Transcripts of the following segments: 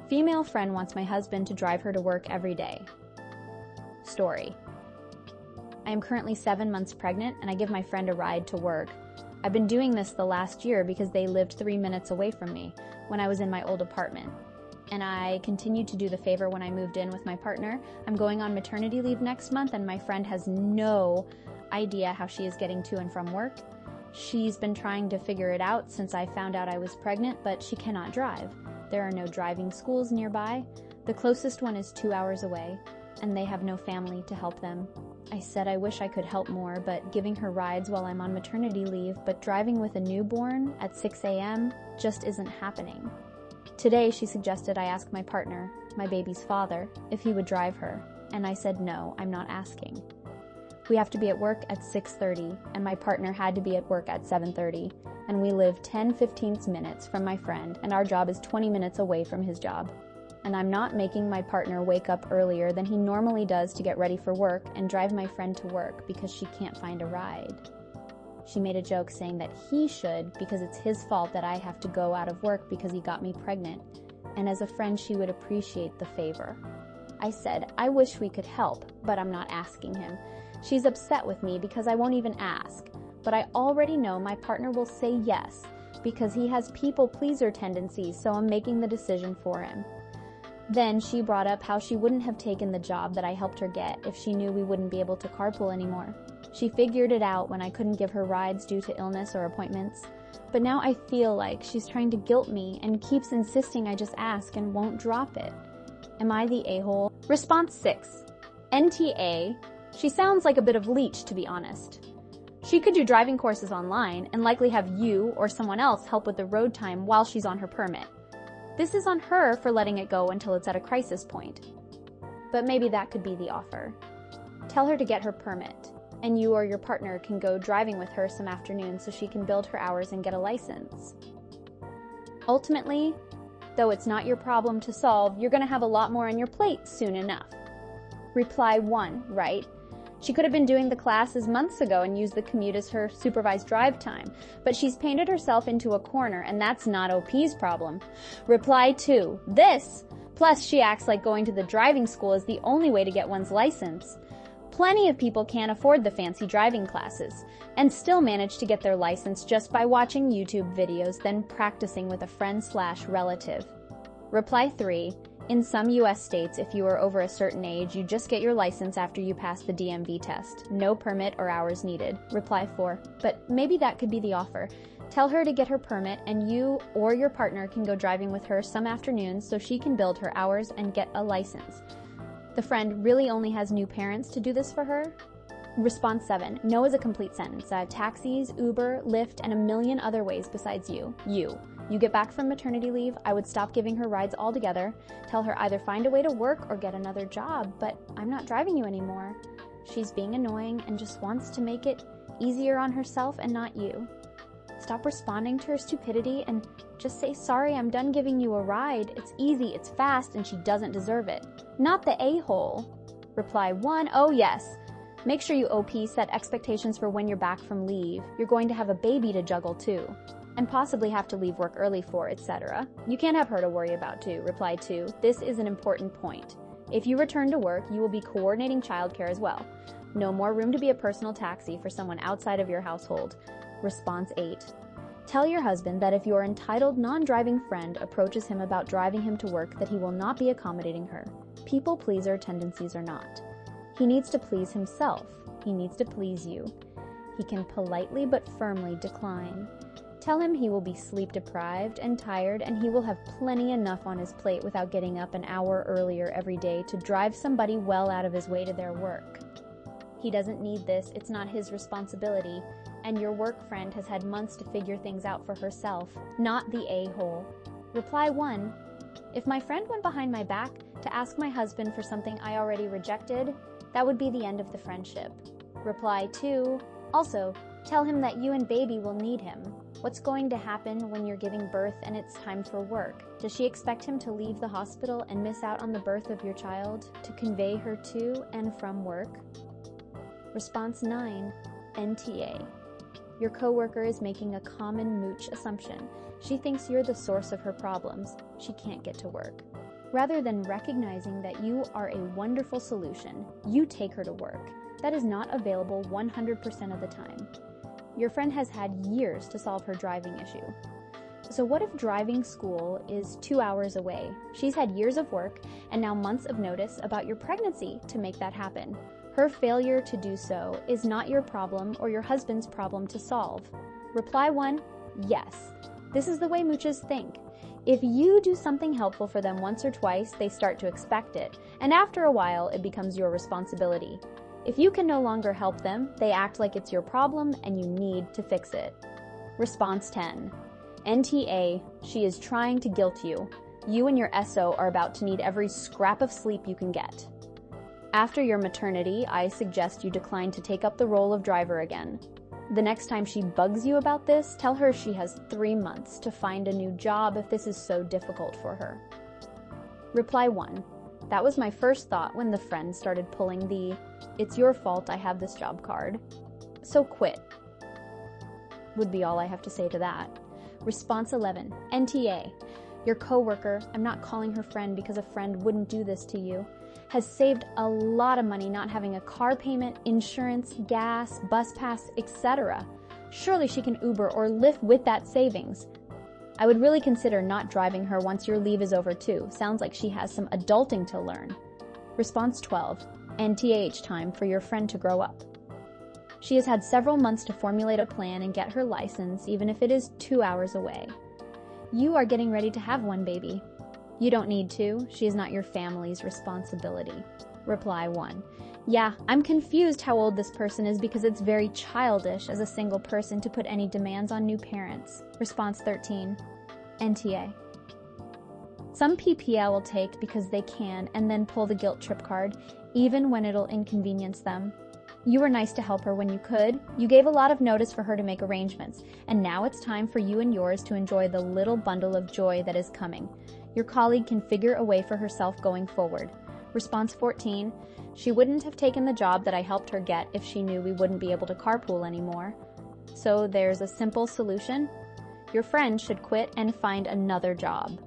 Female friend wants my husband to drive her to work every day. Story. I am currently 7 months pregnant and I give my friend a ride to work. I've been doing this the last year because they lived 3 minutes away from me when I was in my old apartment. And I continued to do the favor when I moved in with my partner. I'm going on maternity leave next month and my friend has no idea how she is getting to and from work. She's been trying to figure it out since I found out I was pregnant, but she cannot drive. There are no driving schools nearby. The closest one is 2 hours away, and they have no family to help them. I said I wish I could help more, but giving her rides while I'm on maternity leave, but driving with a newborn at 6 a.m. just isn't happening. Today, she suggested I ask my partner, my baby's father, if he would drive her, and I said no, I'm not asking. We have to be at work at 6:30, and my partner had to be at work at 7:30, and we live 10-15 minutes from my friend, and our job is 20 minutes away from his job. And I'm not making my partner wake up earlier than he normally does to get ready for work and drive my friend to work because she can't find a ride. She made a joke saying that he should because it's his fault that I have to go out of work because he got me pregnant, and as a friend she would appreciate the favor. I said, I wish we could help, but I'm not asking him. She's upset with me because I won't even ask, but I already know my partner will say yes because he has people-pleaser tendencies, so I'm making the decision for him. Then she brought up how she wouldn't have taken the job that I helped her get if she knew we wouldn't be able to carpool anymore. She figured it out when I couldn't give her rides due to illness or appointments. But now I feel like she's trying to guilt me and keeps insisting I just ask and won't drop it. Am I the a-hole? Response 6. NTA. She sounds like a bit of leech, to be honest. She could do driving courses online and likely have you or someone else help with the road time while she's on her permit. This is on her for letting it go until it's at a crisis point. But maybe that could be the offer. Tell her to get her permit, and you or your partner can go driving with her some afternoons so she can build her hours and get a license. Ultimately, though it's not your problem to solve, you're going to have a lot more on your plate soon enough. Reply 1, right? She could have been doing the classes months ago and used the commute as her supervised drive time, but she's painted herself into a corner, and that's not OP's problem. Reply 2, this! Plus, she acts like going to the driving school is the only way to get one's license. Plenty of people can't afford the fancy driving classes, and still manage to get their license just by watching YouTube videos, then practicing with a friend/relative. Reply 3, in some U.S. states, if you are over a certain age, you just get your license after you pass the DMV test. No permit or hours needed. Reply 4, but maybe that could be the offer. Tell her to get her permit, and you or your partner can go driving with her some afternoons so she can build her hours and get a license. The friend really only has new parents to do this for her? Response 7, no is a complete sentence. Taxis, Uber, Lyft, and a million other ways besides you. You get back from maternity leave, I would stop giving her rides altogether, tell her either find a way to work or get another job, but I'm not driving you anymore. She's being annoying and just wants to make it easier on herself and not you. Stop responding to her stupidity and just say, sorry, I'm done giving you a ride. It's easy, it's fast, and she doesn't deserve it. Not the a-hole. Reply 1, oh yes. Make sure you OP set expectations for when you're back from leave. You're going to have a baby to juggle too, and possibly have to leave work early for, etc. You can't have her to worry about too. Reply 2, this is an important point. If you return to work, you will be coordinating childcare as well. No more room to be a personal taxi for someone outside of your household. Response 8, tell your husband that if your entitled non-driving friend approaches him about driving him to work, that he will not be accommodating her. People-pleaser tendencies are not. He needs to please himself. He needs to please you. He can politely but firmly decline. Tell him he will be sleep-deprived and tired, and he will have plenty enough on his plate without getting up an hour earlier every day to drive somebody well out of his way to their work. He doesn't need this, it's not his responsibility, and your work friend has had months to figure things out for herself, not the a-hole. Reply 1, if my friend went behind my back to ask my husband for something I already rejected, that would be the end of the friendship. Reply 2, also, tell him that you and baby will need him. What's going to happen when you're giving birth and it's time for work? Does she expect him to leave the hospital and miss out on the birth of your child to convey her to and from work? Response 9, NTA. Your coworker is making a common mooch assumption. She thinks you're the source of her problems. She can't get to work. Rather than recognizing that you are a wonderful solution, you take her to work. That is not available 100% of the time. Your friend has had years to solve her driving issue. So what if driving school is 2 hours away? She's had years of work and now months of notice about your pregnancy to make that happen. Her failure to do so is not your problem or your husband's problem to solve. Reply 1, yes. This is the way mooches think. If you do something helpful for them once or twice, they start to expect it, and after a while, it becomes your responsibility. If you can no longer help them, they act like it's your problem and you need to fix it. Response 10. NTA, she is trying to guilt you. You and your SO are about to need every scrap of sleep you can get. After your maternity, I suggest you decline to take up the role of driver again. The next time she bugs you about this, tell her she has 3 months to find a new job if this is so difficult for her. Reply 1. That was my first thought when the friend started pulling the "it's your fault I have this job" card. So quit. Would be all I have to say to that. Response 11. NTA. Your coworker, I'm not calling her friend because a friend wouldn't do this to you, has saved a lot of money not having a car payment, insurance, gas, bus pass, etc. Surely she can Uber or Lyft with that savings. I would really consider not driving her once your leave is over too. Sounds like she has some adulting to learn. Response 12. NTH time for your friend to grow up. She has had several months to formulate a plan and get her license, even if it is 2 hours away. You are getting ready to have one baby. You don't need to. She is not your family's responsibility. Reply 1. Yeah, I'm confused how old this person is because it's very childish as a single person to put any demands on new parents. Response 13. NTA. Some PPL will take because they can and then pull the guilt trip card, even when it'll inconvenience them. You were nice to help her when you could. You gave a lot of notice for her to make arrangements, and now it's time for you and yours to enjoy the little bundle of joy that is coming. Your colleague can figure a way for herself going forward. Response 14. She wouldn't have taken the job that I helped her get if she knew we wouldn't be able to carpool anymore. So there's a simple solution. Your friend should quit and find another job.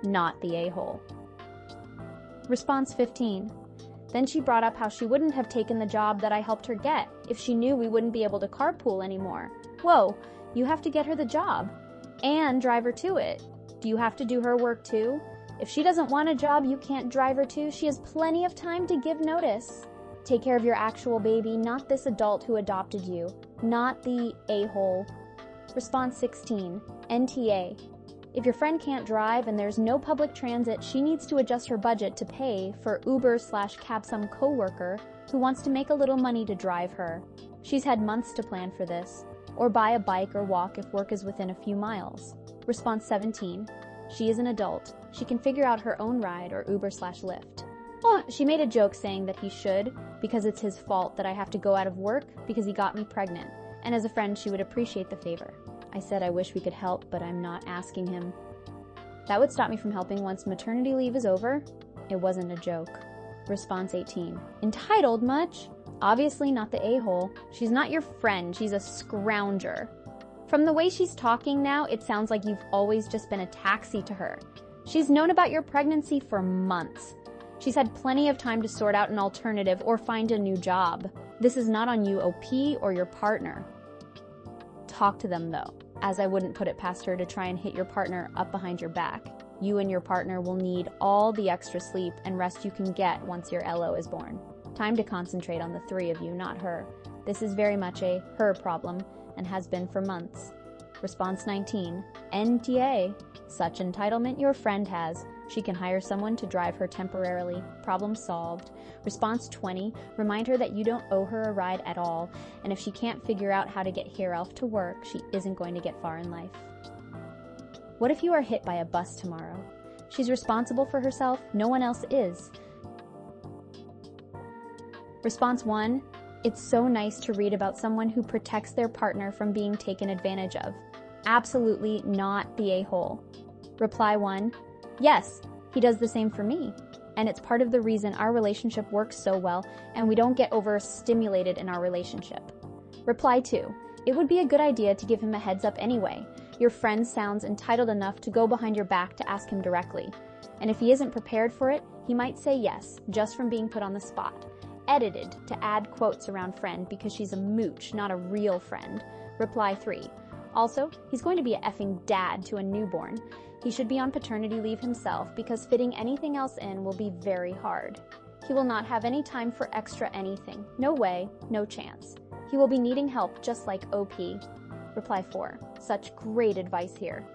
Not the a-hole. Response 15. Then she brought up how she wouldn't have taken the job that I helped her get if she knew we wouldn't be able to carpool anymore. Whoa, you have to get her the job and drive her to it. Do you have to do her work too? If she doesn't want a job you can't drive her to, she has plenty of time to give notice. Take care of your actual baby, not this adult who adopted you, not the a-hole. Response 16. NTA. If your friend can't drive and there's no public transit, she needs to adjust her budget to pay for Uber/cab some coworker who wants to make a little money to drive her. She's had months to plan for this, or buy a bike or walk if work is within a few miles. Response 17. She is an adult. She can figure out her own ride or Uber/Lyft. Oh, she made a joke saying that he should because it's his fault that I have to go out of work because he got me pregnant, and as a friend she would appreciate the favor. I said I wish we could help, but I'm not asking him. That would stop me from helping once maternity leave is over. It wasn't a joke. Response 18. Entitled much? Obviously not the a-hole. She's not your friend, she's a scrounger. From the way she's talking now, it sounds like you've always just been a taxi to her. She's known about your pregnancy for months. She's had plenty of time to sort out an alternative or find a new job. This is not on you, OP, or your partner. Talk to them though, as I wouldn't put it past her to try and hit your partner up behind your back. You and your partner will need all the extra sleep and rest you can get once your LO is born. Time to concentrate on the 3 of you, not her. This is very much a her problem and has been for months. Response 19. NTA. Such entitlement your friend has. She can hire someone to drive her temporarily. Problem solved. Response 20. Remind her that you don't owe her a ride at all, and if she can't figure out how to get here elf to work, she isn't going to get far in life. What if you are hit by a bus tomorrow? She's responsible for herself. No one else is. Response 1. It's so nice to read about someone who protects their partner from being taken advantage of. Absolutely not the a-hole. Reply 1. Yes, he does the same for me. And it's part of the reason our relationship works so well and we don't get overstimulated in our relationship. Reply 2. It would be a good idea to give him a heads up anyway. Your friend sounds entitled enough to go behind your back to ask him directly. And if he isn't prepared for it, he might say yes, just from being put on the spot. Edited to add quotes around friend because she's a mooch, not a real friend. Reply 3. Also, he's going to be a effing dad to a newborn. He should be on paternity leave himself because fitting anything else in will be very hard. He will not have any time for extra anything. No way, no chance. He will be needing help just like OP. Reply 4. Such great advice here.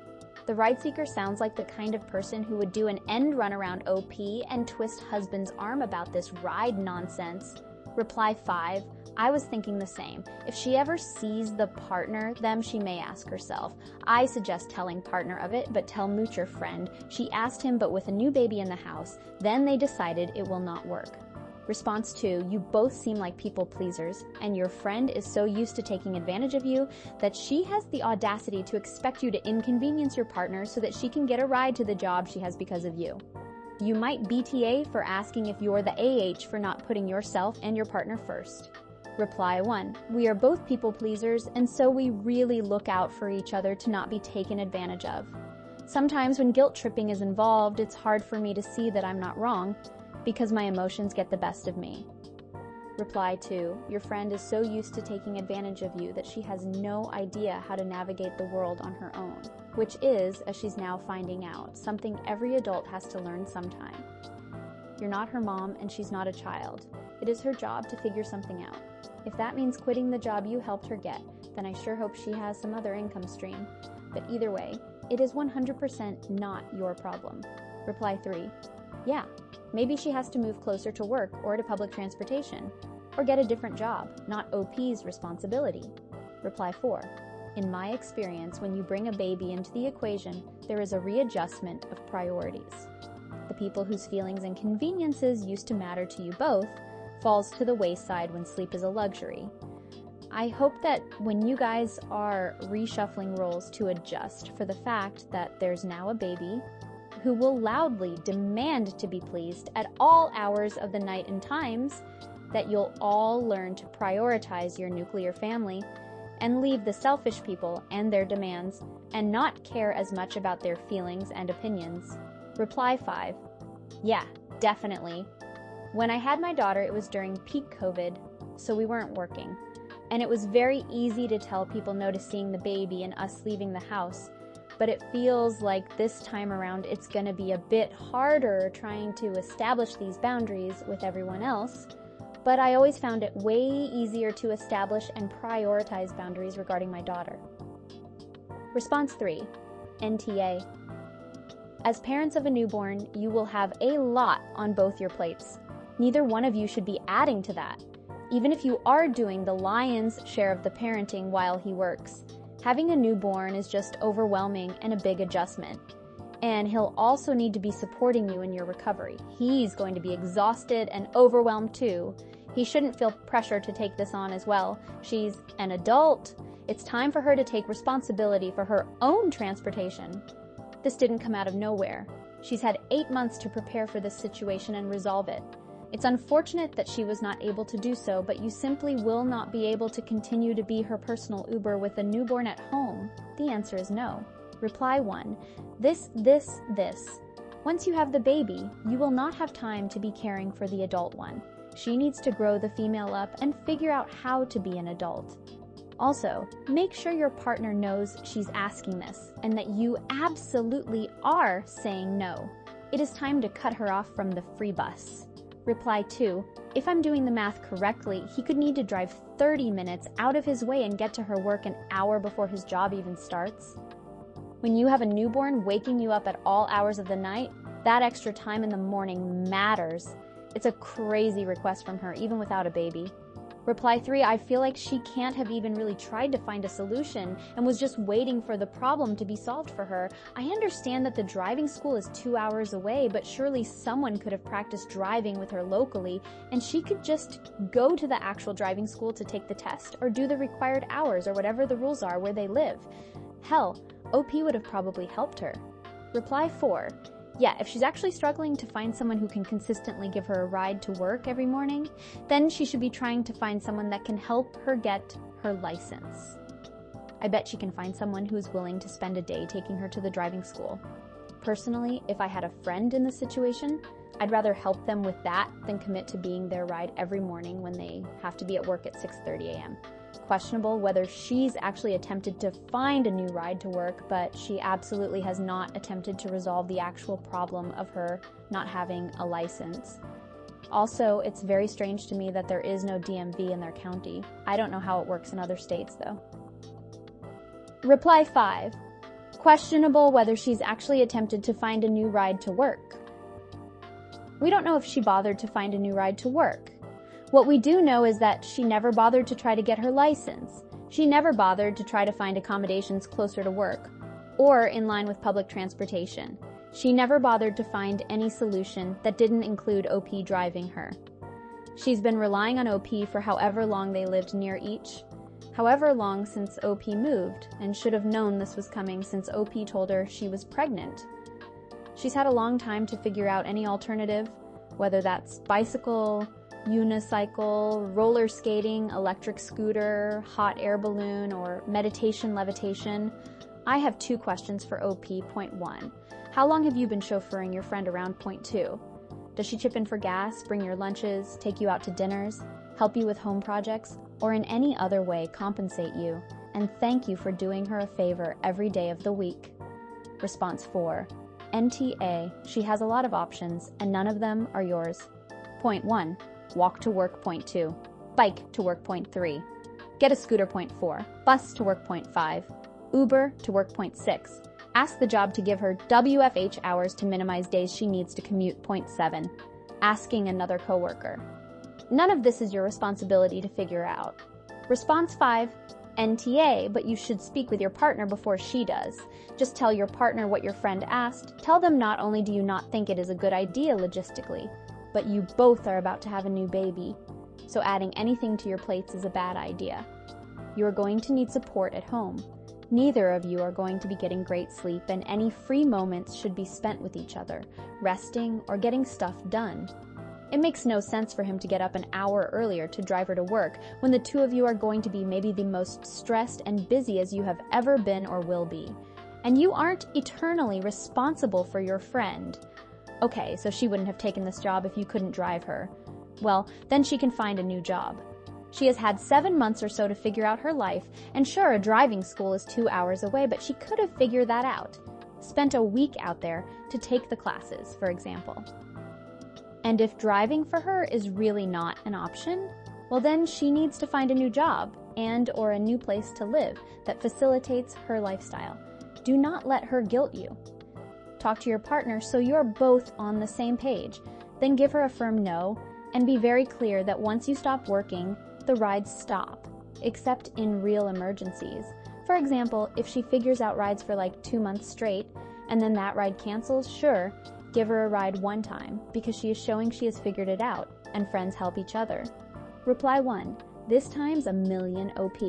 The ride seeker sounds like the kind of person who would do an end run around OP and twist husband's arm about this ride nonsense. Reply 5. I was thinking the same. If she ever sees the partner, then she may ask herself. I suggest telling partner of it, but tell moocher friend. She asked him, but with a new baby in the house. Then they decided it will not work. Response 2, you both seem like people pleasers, and your friend is so used to taking advantage of you that she has the audacity to expect you to inconvenience your partner so that she can get a ride to the job she has because of you. You might BTA for asking if you're the AH for not putting yourself and your partner first. Reply 1, we are both people pleasers, and so we really look out for each other to not be taken advantage of. Sometimes when guilt tripping is involved, it's hard for me to see that I'm not wrong, because my emotions get the best of me. Reply 2, your friend is so used to taking advantage of you that she has no idea how to navigate the world on her own, which is, as she's now finding out, something every adult has to learn sometime. You're not her mom and she's not a child. It is her job to figure something out. If that means quitting the job you helped her get, then I sure hope she has some other income stream. But either way, it is 100% not your problem. Reply 3, yeah, maybe she has to move closer to work or to public transportation, or get a different job, not OP's responsibility. Reply 4, in my experience, when you bring a baby into the equation, there is a readjustment of priorities. The people whose feelings and conveniences used to matter to you both falls to the wayside when sleep is a luxury. I hope that when you guys are reshuffling roles to adjust for the fact that there's now a baby who will loudly demand to be pleased at all hours of the night and times, that you'll all learn to prioritize your nuclear family and leave the selfish people and their demands and not care as much about their feelings and opinions. Reply 5, yeah, definitely. When I had my daughter, it was during peak COVID, so we weren't working. And it was very easy to tell people no to seeing the baby and us leaving the house. But it feels like this time around it's going to be a bit harder trying to establish these boundaries with everyone else. But I always found it way easier to establish and prioritize boundaries regarding my daughter. Response 3, NTA. As parents of a newborn, you will have a lot on both your plates. Neither one of you should be adding to that. Even if you are doing the lion's share of the parenting while he works, having a newborn is just overwhelming and a big adjustment. And he'll also need to be supporting you in your recovery. He's going to be exhausted and overwhelmed too. He shouldn't feel pressure to take this on as well. She's an adult. It's time for her to take responsibility for her own transportation. This didn't come out of nowhere. She's had 8 months to prepare for this situation and resolve it. It's unfortunate that she was not able to do so, but you simply will not be able to continue to be her personal Uber with a newborn at home. The answer is no. Reply 1, this. Once you have the baby, you will not have time to be caring for the adult one. She needs to grow the female up and figure out how to be an adult. Also, make sure your partner knows she's asking this and that you absolutely are saying no. It is time to cut her off from the free bus. Reply 2, if I'm doing the math correctly, he could need to drive 30 minutes out of his way and get to her work an hour before his job even starts. When you have a newborn waking you up at all hours of the night, that extra time in the morning matters. It's a crazy request from her, even without a baby. Reply 3, I feel like she can't have even really tried to find a solution and was just waiting for the problem to be solved for her. I understand that the driving school is 2 hours away, but surely someone could have practiced driving with her locally, and she could just go to the actual driving school to take the test or do the required hours or whatever the rules are where they live. Hell, OP would have probably helped her. Reply 4, yeah, if she's actually struggling to find someone who can consistently give her a ride to work every morning, then she should be trying to find someone that can help her get her license. I bet she can find someone who's willing to spend a day taking her to the driving school. Personally, if I had a friend in the situation, I'd rather help them with that than commit to being their ride every morning when they have to be at work at 6:30 a.m. Questionable whether she's actually attempted to find a new ride to work, but she absolutely has not attempted to resolve the actual problem of her not having a license. Also, it's very strange to me that there is no DMV in their county. I don't know how it works in other states, though. Reply 5. Questionable whether she's actually attempted to find a new ride to work. We don't know if she bothered to find a new ride to work. What we do know is that she never bothered to try to get her license. She never bothered to try to find accommodations closer to work or in line with public transportation. She never bothered to find any solution that didn't include OP driving her. She's been relying on OP for however long they lived near each, however long since OP moved, and should have known this was coming since OP told her she was pregnant. She's had a long time to figure out any alternative, whether that's bicycle, unicycle, roller skating, electric scooter, hot air balloon, or meditation levitation. I have 2 questions for OP. Point 1. How long have you been chauffeuring your friend around? Point 2. Does she chip in for gas, bring your lunches, take you out to dinners, help you with home projects, or in any other way compensate you and thank you for doing her a favor every day of the week? Response 4. NTA, she has a lot of options and none of them are yours. Point 1. Walk to work. Point 2. Bike to work. Point 3. Get a scooter. Point 4. Bus to work. Point 5. Uber to work. Point 6. Ask the job to give her WFH hours to minimize days she needs to commute. Point 7. Asking another coworker. None of this is your responsibility to figure out. Response 5. NTA, but you should speak with your partner before she does. Just tell your partner what your friend asked. Tell them not only do you not think it is a good idea logistically, but you both are about to have a new baby, so adding anything to your plates is a bad idea. You are going to need support at home. Neither of you are going to be getting great sleep, and any free moments should be spent with each other, resting or getting stuff done. It makes no sense for him to get up an hour earlier to drive her to work when the 2 of you are going to be maybe the most stressed and busy as you have ever been or will be. And you aren't eternally responsible for your friend. Okay, so she wouldn't have taken this job if you couldn't drive her. Well, then she can find a new job. She has had 7 months or so to figure out her life, and sure, a driving school is 2 hours away, but she could have figured that out. Spent a week out there to take the classes, for example. And if driving for her is really not an option, well then she needs to find a new job and or a new place to live that facilitates her lifestyle. Do not let her guilt you. Talk to your partner so you're both on the same page. Then give her a firm no and be very clear that once you stop working, the rides stop, except in real emergencies. For example, if she figures out rides for like 2 months straight and then that ride cancels, sure, give her a ride one time because she is showing she has figured it out and friends help each other. Reply 1. This time's a million OP.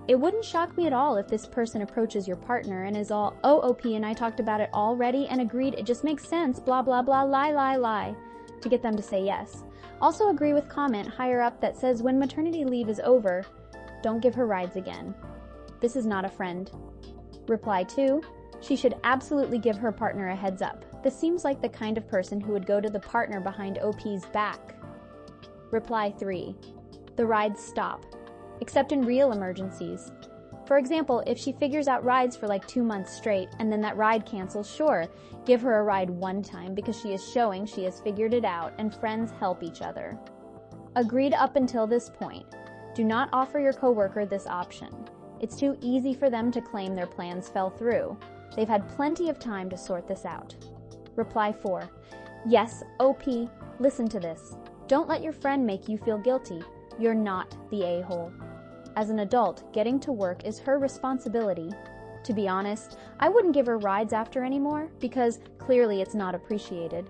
It wouldn't shock me at all if this person approaches your partner and is all, oh, OP, and I talked about it already and agreed it just makes sense, blah, blah, blah, lie, to get them to say yes. Also agree with comment higher up that says when maternity leave is over, don't give her rides again. This is not a friend. Reply 2. She should absolutely give her partner a heads up. This seems like the kind of person who would go to the partner behind OP's back. Reply 3. The rides stop, except in real emergencies. For example, if she figures out rides for like 2 months straight and then that ride cancels, sure, give her a ride one time because she is showing she has figured it out and friends help each other. Agreed up until this point. Do not offer your coworker this option. It's too easy for them to claim their plans fell through. They've had plenty of time to sort this out. Reply 4. Yes, OP, listen to this. Don't let your friend make you feel guilty. You're not the a-hole. As an adult, getting to work is her responsibility. To be honest, I wouldn't give her rides after anymore because clearly it's not appreciated.